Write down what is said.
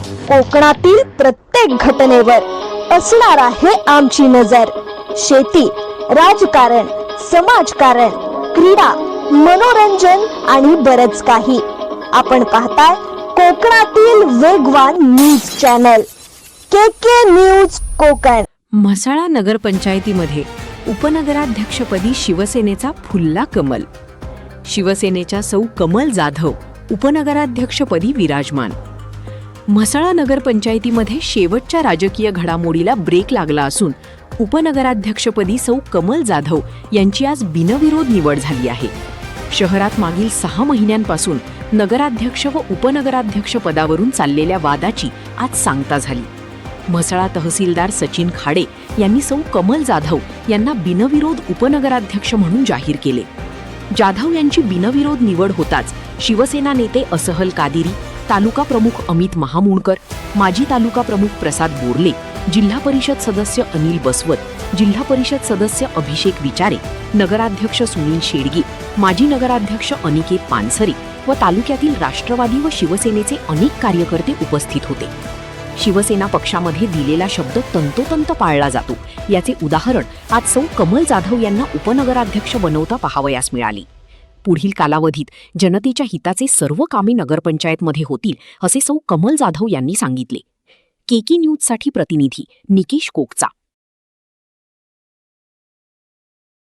कोकणातील प्रत्येक घटनेवर असणार आहे आमची नजर। शेती, राजकारण, समाजकारण, क्रीडा, मनोरंजन आणि बरच काही। आपण पाहताय कोकणातील वेगवान news channel K news Konkan. Mhasala नगरपंचायतीमध्ये उपनगराध्यक्षपदी शिवसेनेचा फुलला कमल। शिवसेनेच्या सौ कमल जाधव उपनगराध्यक्षपदी विराजमान। म्हसळा नगरपंचायतीमध्ये शेवटच्या राजकीय घडामोडीला ब्रेक लागला असून उपनगराध्यक्षपदी सौ कमल जाधव यांची आज बिनविरोध निवड झाली आहे। शहरात मागील 6 महिन्यांपासून नगराध्यक्ष व उपनगराध्यक्ष पदावरून चाललेल्या वादाची आज सांगता झाली। म्हसळा तहसीलदार सचिन खाडे यांनी सौ कमल जाधव यांना बिनविरोध उपनगराध्यक्ष म्हणून जाहीर केले। जाधव यांची बिनविरोध निवड होताच शिवसेना नेते असहल कादिरी, तालुका प्रमुख अमित महामुणकर, माजी तालुका प्रमुख प्रसाद बोरले, जिल्हा परिषद सदस्य अनिल बसवत, जिल्हा परिषद सदस्य अभिषेक विचारे, नगराध्यक्ष सुनील शेडगे, माजी नगराध्यक्ष अनिकेत पानसरे व तालुक्यातील राष्ट्रवादी व शिवसेनेचे अनेक कार्यकर्ते उपस्थित होते। शिवसेना पक्षामध्ये दिलेला शब्द तंतोतंत पाळला जातो, याचे उदाहरण आज सौ कमल जाधव यांना उपनगराध्यक्ष बनवता पाहावयास मिळाले। पुढील कालावधीत जनतेच्या हिताचे सर्व कामे नगरपंचायतमध्ये होतील असे सौ कमल जाधव यांनी सांगितले। केकी न्यूजसाठी प्रतिनिधी निकेश कोकचा।